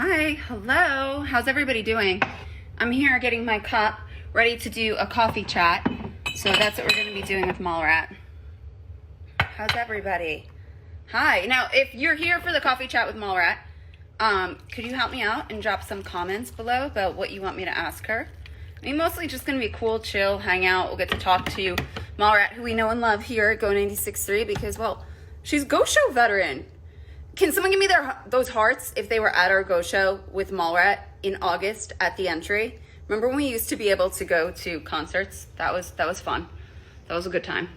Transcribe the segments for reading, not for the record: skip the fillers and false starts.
Hi, hello. How's everybody doing? I'm here getting my cup, ready to do a coffee chat. So that's what we're going to be doing with Mallrat. How's everybody? Hi. Now, if you're here for the coffee chat with Mallrat, could you help me out and drop some comments below about what you want me to ask her? I mean, mostly just going to be cool, chill, hang out. We'll get to talk to Mallrat, who we know and love here at Go 96.3 because, well, she's Go Show veteran. Can someone give me those hearts if they were at our Go Show with Mallrat in August at the entry? Remember when we used to be able to go to concerts? That was fun. That was a good time.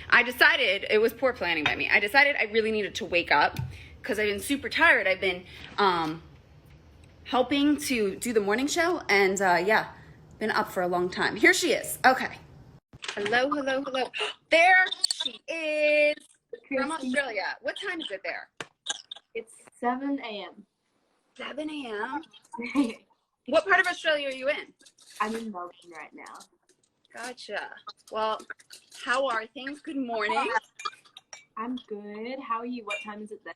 I decided, it was poor planning by me, I decided I really needed to wake up because I've been super tired. I've been helping to do the morning show and yeah, been up for a long time. Here she is. Okay. Hello, hello, hello. There she is from Australia. What time is it there? It's 7 a.m. 7 a.m.? What part of Australia are you in? I'm in Melbourne right now. Gotcha. Well, how are things? Good morning. I'm good. How are you? What time is it there?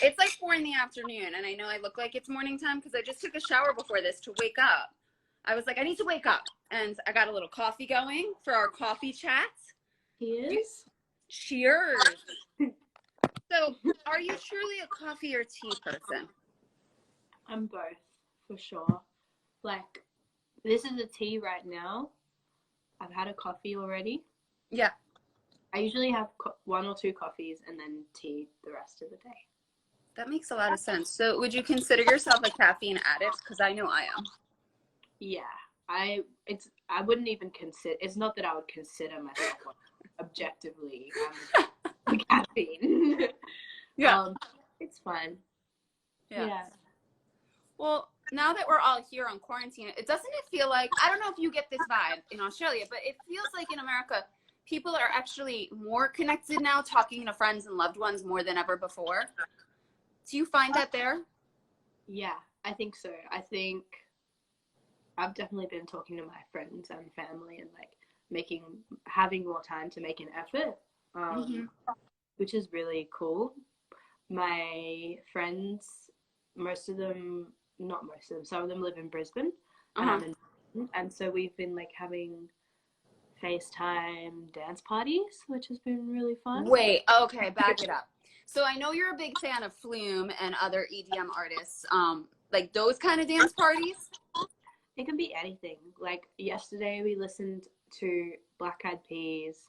It's like 4 in the afternoon, and I know I look like it's morning time because I just took a shower before this to wake up. I was like, I need to wake up. And I got a little coffee going for our coffee chat. Cheers. Cheers. So, are you truly a coffee or tea person? I'm both, for sure. Like, this is a tea right now. I've had a coffee already. Yeah. I usually have one or two coffees and then tea the rest of the day. That makes a lot of sense. So, would you consider yourself a caffeine addict? Because I know I am. Yeah. I wouldn't even consider, it's not that I would consider myself one objectively caffeine. Yeah. It's fun. Yeah. Well, now that we're all here on quarantine, doesn't it feel like, I don't know if you get this vibe in Australia, but it feels like in America, people are actually more connected now, talking to friends and loved ones more than ever before. Do you find that there? Yeah, I think so. I think I've definitely been talking to my friends and family and like having more time to make an effort, which is really cool. My friends, some of them live in Brisbane, and so we've been like having FaceTime dance parties, which has been really fun. Wait, okay, back it up. So I know you're a big fan of Flume and other EDM artists, like those kind of dance parties? It can be anything. Like yesterday we listened to Black Eyed Peas.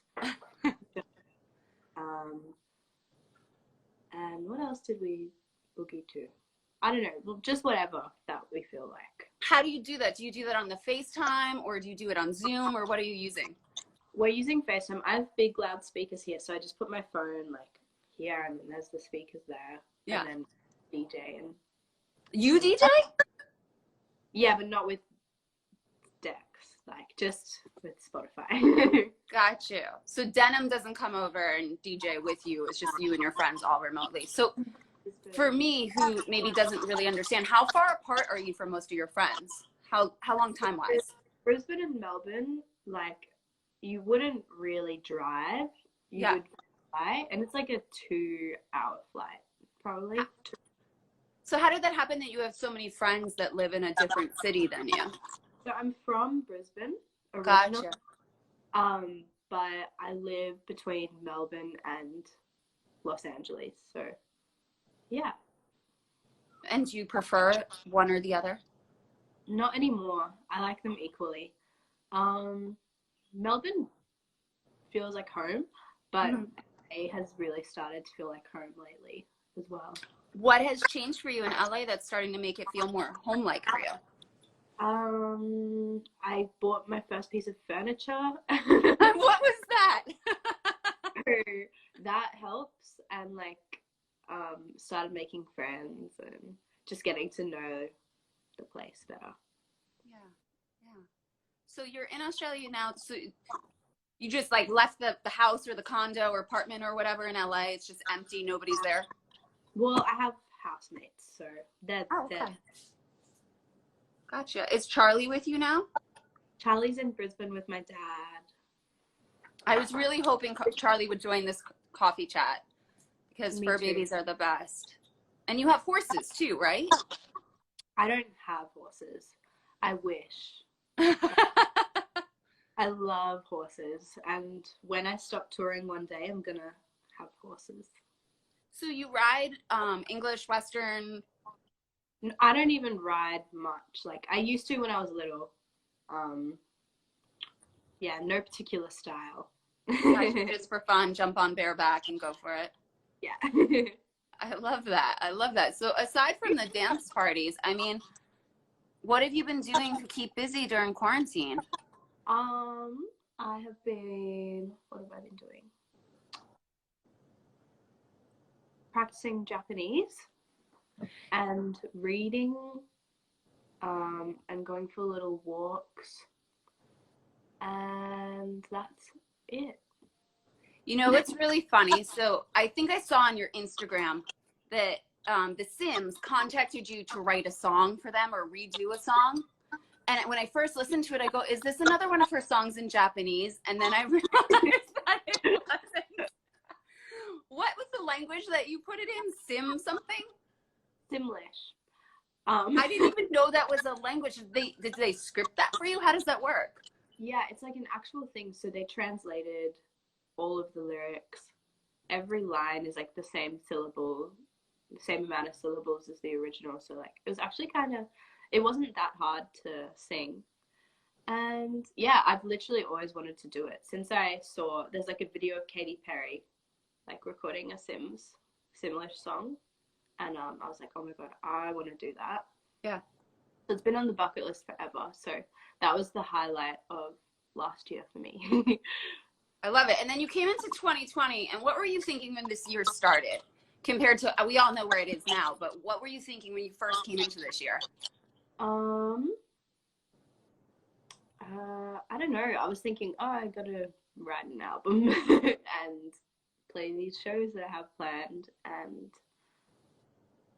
And what else did we boogie to? I don't know, just whatever that we feel like. How do you do that? Do you do that on the FaceTime or do you do it on Zoom or what are you using? We're using FaceTime. I have big loud speakers here, so I just put my phone like here and then there's the speakers there. Yeah. And then DJ and you DJ? Yeah, but not with decks, like just with Spotify. Got you. So Denim doesn't come over and DJ with you. It's just you and your friends all remotely. So for me, who maybe doesn't really understand, how far apart are you from most of your friends? How long time-wise? Brisbane and Melbourne, like, you wouldn't really drive. You would fly, and it's like a 2-hour flight, probably. So how did that happen that you have so many friends that live in a different city than you? So I'm from Brisbane Gotcha. originally. But I live between Melbourne and Los Angeles, so yeah. And do you prefer one or the other? Not anymore. I like them equally. Melbourne feels like home, but LA has really started to feel like home lately as well. What has changed for you in LA that's starting to make it feel more home-like for you? I bought my first piece of furniture. What was that? That helps, and like started making friends and just getting to know the place better. Yeah. So you're in Australia now, so you just like left the house or the condo or apartment or whatever in LA, it's just empty, nobody's there? Well, I have housemates, so they're Gotcha. Is Charlie with you now? Charlie's in Brisbane with my dad. I was really hoping Charlie would join this coffee chat because fur babies are the best. And you have horses too, right? I don't have horses. I wish. I love horses, and when I stop touring one day, I'm gonna have horses. So you ride English, Western? I don't even ride much. Like I used to when I was little. Um, yeah, no particular style. Just for fun, jump on bareback and go for it. Yeah. I love that. I love that. So aside from the dance parties, I mean, what have you been doing to keep busy during quarantine? I have been. What have I been doing? Practicing Japanese and reading, and going for little walks, and that's it. You know, it's really funny. So I think I saw on your Instagram that The Sims contacted you to write a song for them or redo a song. And when I first listened to it, I go, is this another one of her songs in Japanese? And then I realized that it wasn't. What was the language that you put it in? Sim something? Simlish. I didn't even know that was a language. Did they script that for you? How does that work? Yeah, it's like an actual thing. So they translated all of the lyrics. Every line is like the same syllable, the same amount of syllables as the original. So like it was actually it wasn't that hard to sing. And yeah, I've literally always wanted to do it since I saw there's like a video of Katy Perry like recording a Simlish song, and I was like, oh my god, I want to do that. Yeah. So it's been on the bucket list forever. So that was the highlight of last year for me. I love it. And then you came into 2020, and what were you thinking when this year started compared to, we all know where it is now, but what were you thinking when you first came into this year? I don't know. I was thinking, oh, I gotta write an album and play these shows that I have planned, and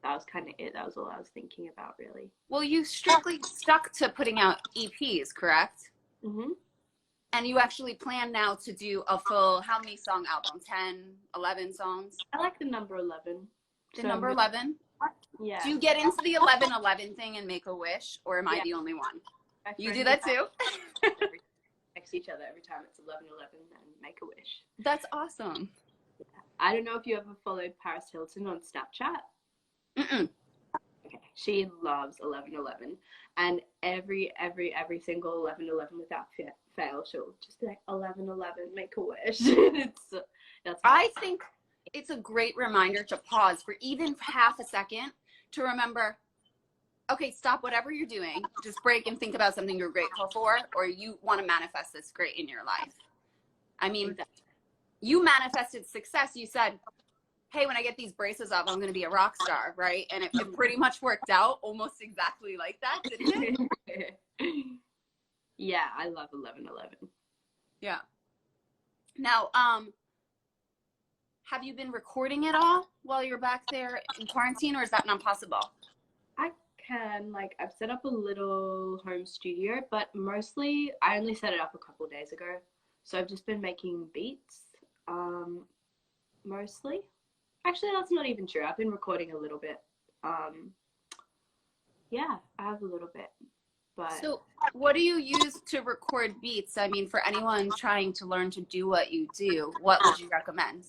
that was kind of it. That was all I was thinking about, really. Well, you strictly stuck to putting out EPs, correct? Mm-hmm. And you actually plan now to do a full, how many song album? 10, 11 songs? I like the number 11. The number 11? Yeah. Do you get into the 11-11 thing and make a wish, or am I the only one? You do that too? Next to each other every time it's 11-11 and make a wish. That's awesome. I don't know if you ever followed Paris Hilton on Snapchat. Mm-mm. Okay. She loves 11-11, and every single 11-11 without fail, she'll just be like 11-11, make a wish. I think it's a great reminder to pause for even half a second to remember, okay, stop whatever you're doing, just break and think about something you're grateful for, or you want to manifest this great in your life. I mean, you manifested success. You said, hey, when I get these braces off, I'm going to be a rock star, right? And it pretty much worked out almost exactly like that, didn't it? Yeah, I love 11-11. Yeah. Now, have you been recording it all while you're back there in quarantine, or is that not possible? I can, I've set up a little home studio, but mostly I only set it up a couple of days ago. So I've just been making beats, mostly. Actually, that's not even true. I've been recording a little bit. Yeah, I have a little bit. But so what do you use to record beats? I mean, for anyone trying to learn to do what you do, what would you recommend?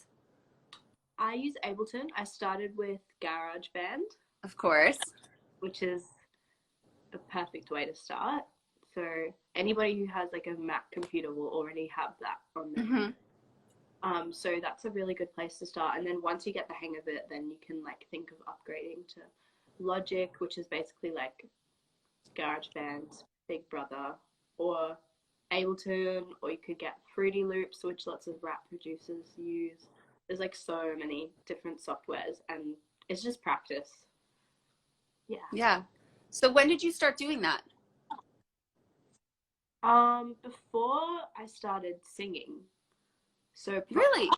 I use Ableton. I started with GarageBand. Of course. Which is a perfect way to start. So anybody who has like a Mac computer will already have that on there. Mm-hmm. So that's a really good place to start. And then once you get the hang of it, then you can think of upgrading to Logic, which is basically like GarageBand's big brother, or Ableton, or you could get Fruity Loops, which lots of rap producers use. There's so many different softwares, and it's just practice. Yeah. Yeah. So when did you start doing that? Before I started singing. So really?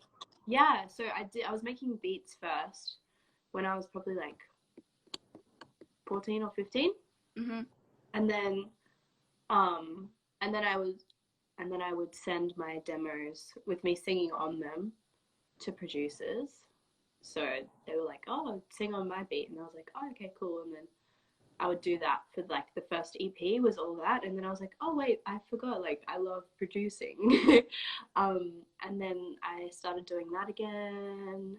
Yeah. So I was making beats first when I was probably 14 or 15. Mm-hmm. And then I would send my demos with me singing on them to producers. So they were like, oh, sing on my beat. And I was like, oh, okay, cool. And then I would do that for like the first EP was all that, and then I was like, oh wait, I forgot, like I love producing. And then I started doing that again.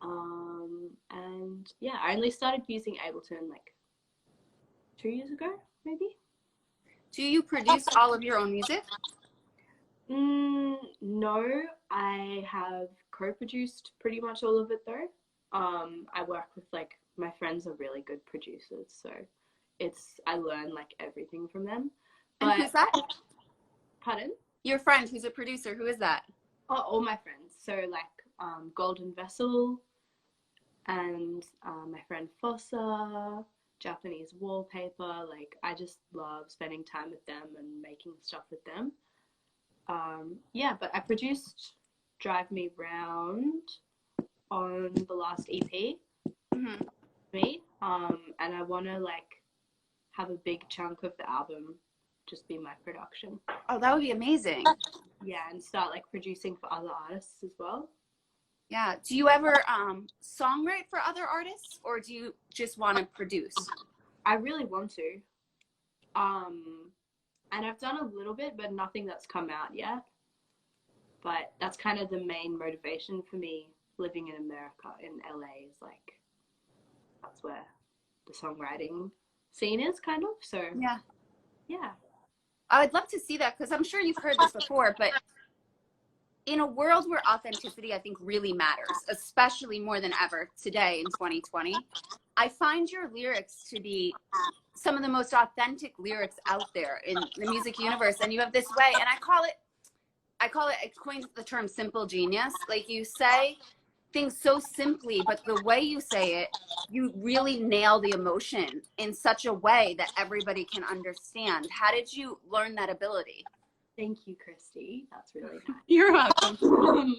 And yeah, I only started using Ableton like 2 years ago, maybe. Do you produce all of your own music? No, I have co-produced pretty much all of it though. I work with like my friends are really good producers, so I learn like everything from them. And who's that? Pardon? Your friend who's a producer, who is that? Oh, all my friends. So like Golden Vessel and my friend Fossa, Japanese Wallpaper. Like I just love spending time with them and making stuff with them. Yeah, but I produced Drive Me Round on the last EP. Mm-hmm. Me. And I want to like have a big chunk of the album just be my production. Oh, that would be amazing. Yeah, and start like producing for other artists as well. Yeah. Do you ever songwrite for other artists, or do you just want to produce? I really want to. And I've done a little bit, but nothing that's come out yet. But that's kind of the main motivation for me living in America, in LA, is like that's where the songwriting scene is kind of. So yeah. I'd love to see that, because I'm sure you've heard this before, but in a world where authenticity, I think, really matters, especially more than ever today in 2020, I find your lyrics to be some of the most authentic lyrics out there in the music universe. And you have this way, and I coined the term simple genius. Like, you say things so simply, but the way you say it, you really nail the emotion in such a way that everybody can understand. How did you learn that ability? Thank you, Christy. That's really nice. You're welcome.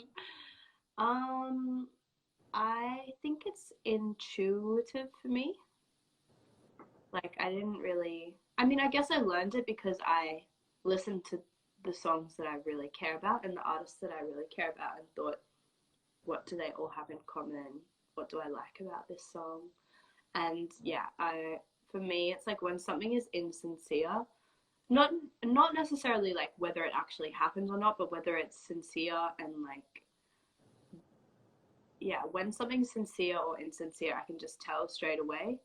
I think it's intuitive for me. Like I guess I learned it because I listened to the songs that I really care about and the artists that I really care about and thought, what do they all have in common? What do I like about this song? And yeah, for me, it's like when something is insincere, not necessarily like whether it actually happened or not, but whether it's sincere and like, yeah, when something's sincere or insincere, I can just tell straight away.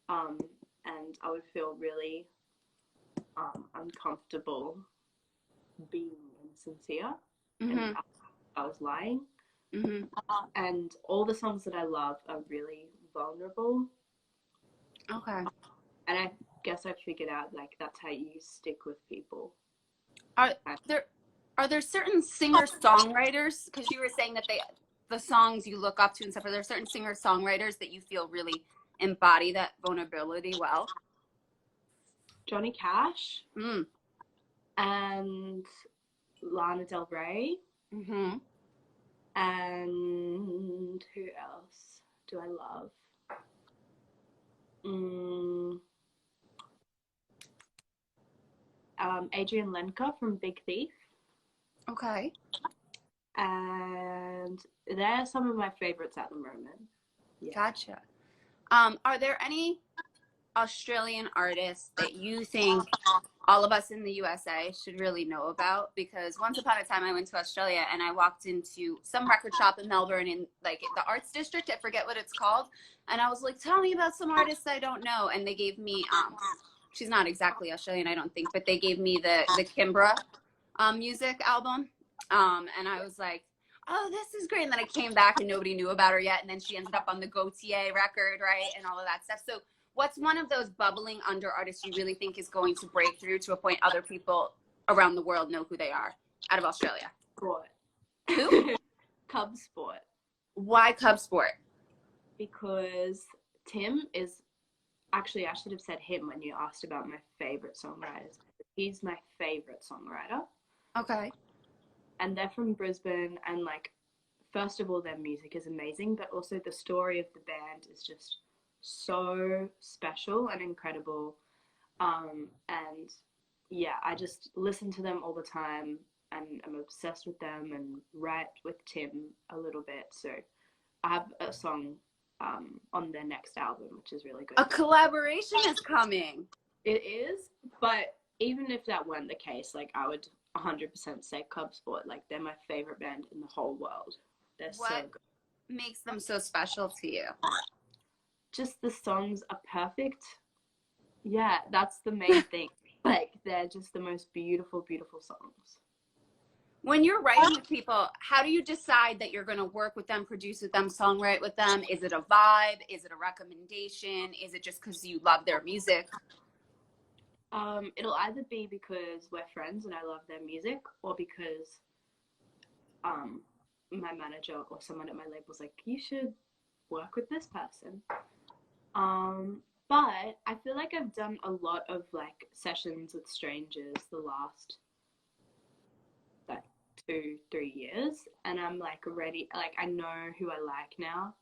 And I would feel really uncomfortable being insincere and I was lying. And all the songs that I love are really vulnerable. Okay. And I guess I figured out like that's how you stick with people. Are there certain singer-songwriters, because you were saying that the songs you look up to and stuff, are there certain singer-songwriters that you feel really embody that vulnerability well? Johnny Cash and Lana Del Rey. And who else do I love? Adrian Lenker from Big Thief. Okay. And they're some of my favorites at the moment. Yeah. Gotcha. Are there any Australian artists that you think all of us in the USA should really know about? Because once upon a time I went to Australia and I walked into some record shop in Melbourne in like the arts district, I forget what it's called, and I was like, tell me about some artists I don't know, and they gave me she's not exactly Australian, I don't think, but they gave me the Kimbra music album, and I was like, oh, this is great. And then I came back and nobody knew about her yet, and then she ended up on the Gautier record, right, and all of that stuff. So what's one of those bubbling under artists you really think is going to break through to a point other people around the world know who they are out of Australia? Sport. Who? Cub Sport. Why Cub Sport? Because Tim is, actually I should have said him when you asked about my favorite songwriters. He's my favorite songwriter. Okay. And they're from Brisbane, and like, first of all, their music is amazing, but also the story of the band is just so special and incredible. And yeah, I just listen to them all the time and I'm obsessed with them and write with Tim a little bit. So I have a song on their next album, which is really good. A collaboration is coming. It is, but even if that weren't the case, like I would 100% say Cub Sport. Like they're my favorite band in the whole world. They're so What good. makes them so special to you? Just the songs are perfect. Yeah, that's the main thing. Like they're just the most beautiful, beautiful songs. When you're writing with people, how do you decide that you're going to work with them, produce with them, songwrite with them? Is it a vibe? Is it a recommendation? Is it just because you love their music? It'll either be because we're friends and I love their music, or because my manager or someone at my label's like, you should work with this person. But I feel like I've done a lot of like sessions with strangers the last like 2-3 years, and I'm like ready, like I know who I like now,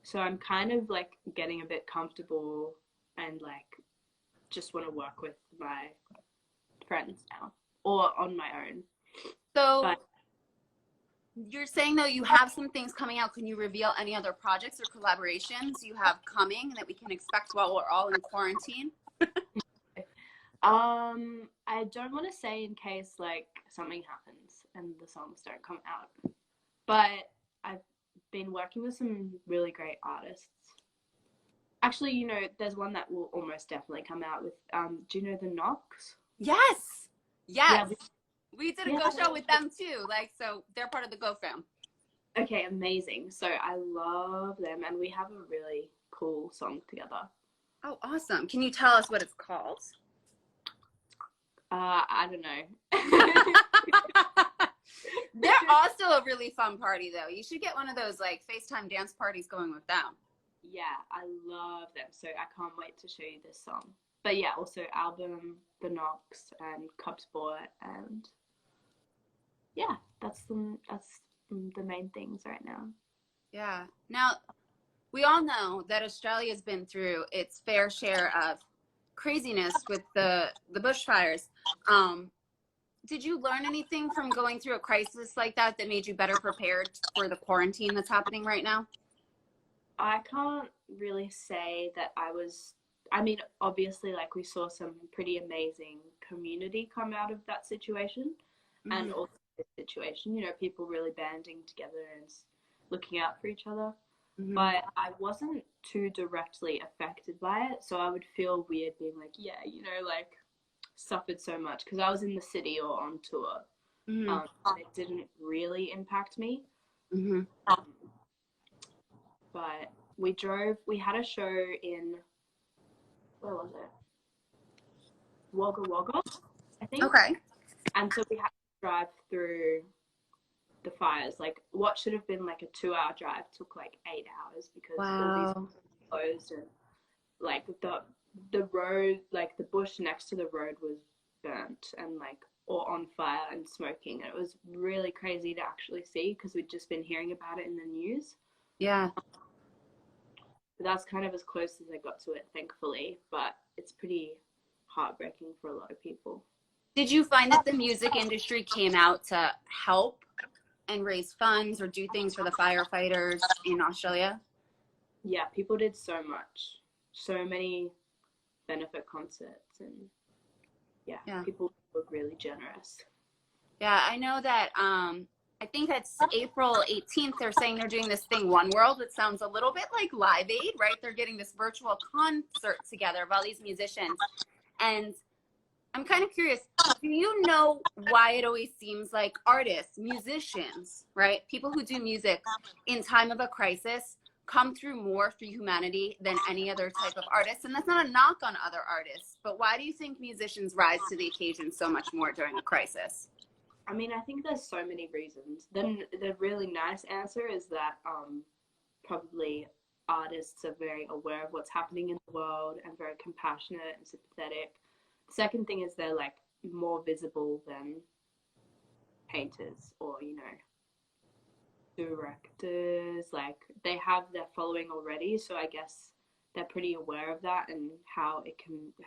so I'm kind of like getting a bit comfortable and like just want to work with my friends now or on my own. So but you're saying though you have some things coming out. Can you reveal any other projects or collaborations you have coming that we can expect while we're all in quarantine? I don't want to say in case like something happens and the songs don't come out, but I've been working with some really great artists. Actually, you know, there's one that will almost definitely come out with do you know the Knox? Yes. Yeah, we did a Go show with them too, like, so they're part of the Go fam. Okay, amazing. So I love them, and we have a really cool song together. Oh, awesome. Can you tell us what it's called? I don't know. They're also a really fun party, though. You should get one of those like FaceTime dance parties going with them. Yeah, I love them. So I can't wait to show you this song. But yeah, also album, The Knox, and Cub Sport, and yeah, that's the main things right now. Yeah. Now, we all know that Australia's been through its fair share of craziness with the bushfires. Did you learn anything from going through a crisis like that that made you better prepared for the quarantine that's happening right now? I can't really say that I mean, obviously, like we saw some pretty amazing community come out of that situation, and also this situation, you know, people really banding together and looking out for each other. But I wasn't too directly affected by it, so I would feel weird being like, yeah, you know, like suffered so much because I was in the city or on tour. And it didn't really impact me. But we had a show in, where was it? Wagga Wagga, I think. Okay. And so we had to drive through the fires. Like what should have been like a 2-hour drive took like 8 hours because all these closed, and like the road, like the bush next to the road was burnt and like or on fire and smoking. And it was really crazy to actually see because we'd just been hearing about it in the news. Yeah. But that's kind of as close as I got to it, thankfully. But it's pretty heartbreaking for a lot of people. Did you find that the music industry came out to help and raise funds or do things for the firefighters in Australia? Yeah, people did so much. So many benefit concerts, and yeah. People were really generous. Yeah, I know that I think that's April 18th. They're saying they're doing this thing, One World. It sounds a little bit like Live Aid, right? They're getting this virtual concert together of all these musicians. And I'm kind of curious, do you know why it always seems like artists, musicians, right? People who do music in time of a crisis come through more for humanity than any other type of artist? And that's not a knock on other artists, but why do you think musicians rise to the occasion so much more during a crisis? I mean, I think there's so many reasons. Then the really nice answer is that probably artists are very aware of what's happening in the world and very compassionate and sympathetic. The second thing is they're like more visible than painters or, you know, directors. Like they have their following already, so I guess they're pretty aware of that and how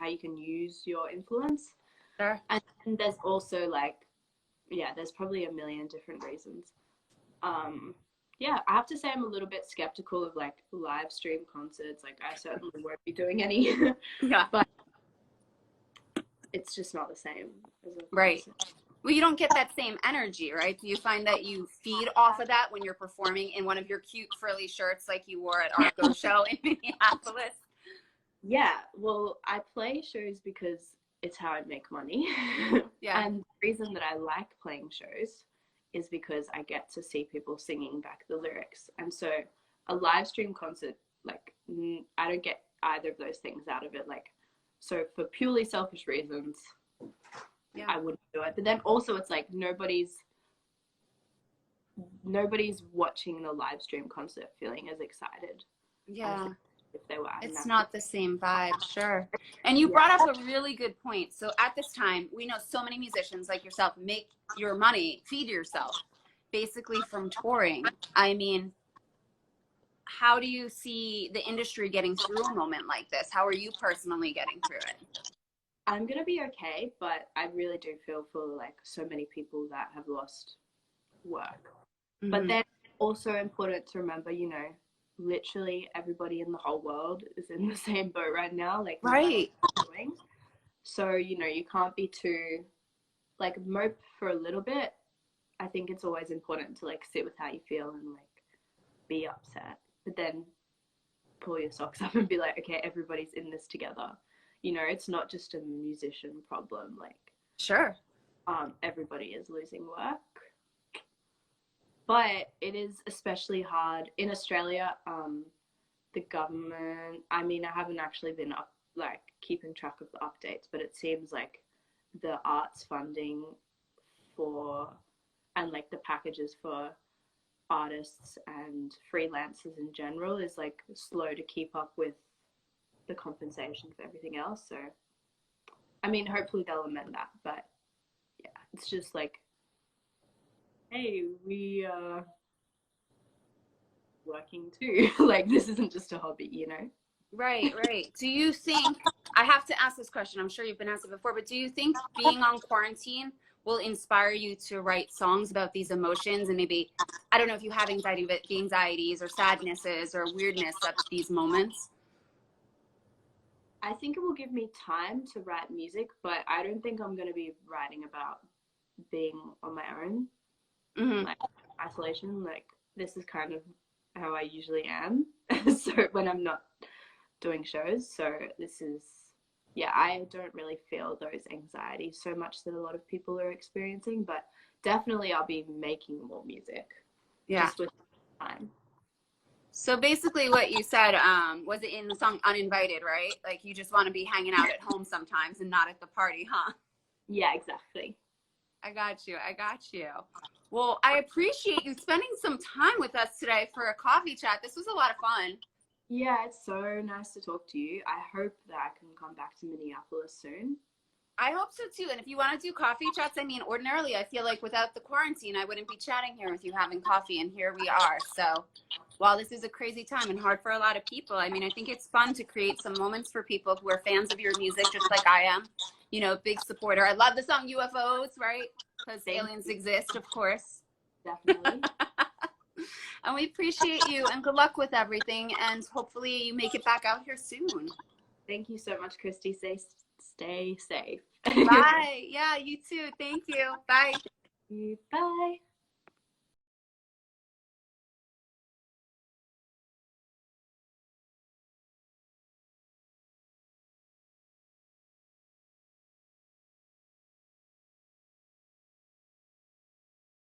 you can use your influence. Sure. And there's also like, yeah, there's probably a million different reasons. yeah, I have to say I'm a little bit skeptical of like live stream concerts. Like I certainly won't be doing any, Yeah. but it's just not the same as a Right. concert. Well, you don't get that same energy, right? Do you find that you feed off of that when you're performing in one of your cute frilly shirts like you wore at Arco show in Minneapolis? Yeah, well, I play shows because it's how I make money. Yeah. And the reason that I like playing shows is because I get to see people singing back the lyrics. And so a live stream concert, like, I don't get either of those things out of it. Like, so for purely selfish reasons, Yeah. I wouldn't do it. But then also it's like nobody's watching the live stream concert feeling as excited Yeah. as if they were. It's not the same vibe, sure. And you brought up a really good point. So at this time, we know so many musicians like yourself make your money, feed yourself, basically from touring. I mean, how do you see the industry getting through a moment like this? How are you personally getting through it? I'm gonna be okay, but I really do feel for like so many people that have lost work. Mm-hmm. But then also important to remember, you know, literally everybody in the whole world is in the same boat right now. Like, right. So, you know, you can't be too like mope for a little bit. I think it's always important to like sit with how you feel and like be upset, but then pull your socks up and be like, okay, everybody's in this together. You know, it's not just a musician problem. Like, sure, everybody is losing work, but it is especially hard in Australia. The government, I mean, I haven't actually been up like keeping track of the updates, but it seems like the arts funding for and like the packages for artists and freelancers in general is like slow to keep up with the compensation for everything else. So I mean, hopefully they'll amend that, but yeah, it's just like, hey, we are working too. Like, this isn't just a hobby, you know? right. Do you think, I have to ask this question, I'm sure you've been asked it before, but do you think being on quarantine will inspire you to write songs about these emotions? And maybe, I don't know if you have anxieties or sadnesses or weirdness at these moments. I think it will give me time to write music, but I don't think I'm going to be writing about being on my own, like isolation. Like, this is kind of how I usually am. So when I'm not doing shows, so this is, yeah, I don't really feel those anxieties so much that a lot of people are experiencing, but definitely I'll be making more music. Yeah. Just with time. So basically what you said, was it in the song Uninvited, right? Like, you just want to be hanging out at home sometimes and not at the party, huh? Yeah, exactly. I got you. Well, I appreciate you spending some time with us today for a coffee chat. This was a lot of fun. Yeah, it's so nice to talk to you. I hope that I can come back to Minneapolis soon. I hope so too. And if you want to do coffee chats, I mean, ordinarily, I feel like without the quarantine, I wouldn't be chatting here with you having coffee, and here we are. So while this is a crazy time and hard for a lot of people, I mean, I think it's fun to create some moments for people who are fans of your music, just like I am, you know, big supporter. I love the song UFOs, right? Because aliens exist, of course. Definitely. And we appreciate you, and good luck with everything, and hopefully you make it back out here soon. Thank you so much, Christy. Stay safe. Bye. Yeah, you too. Thank you. Bye. Bye.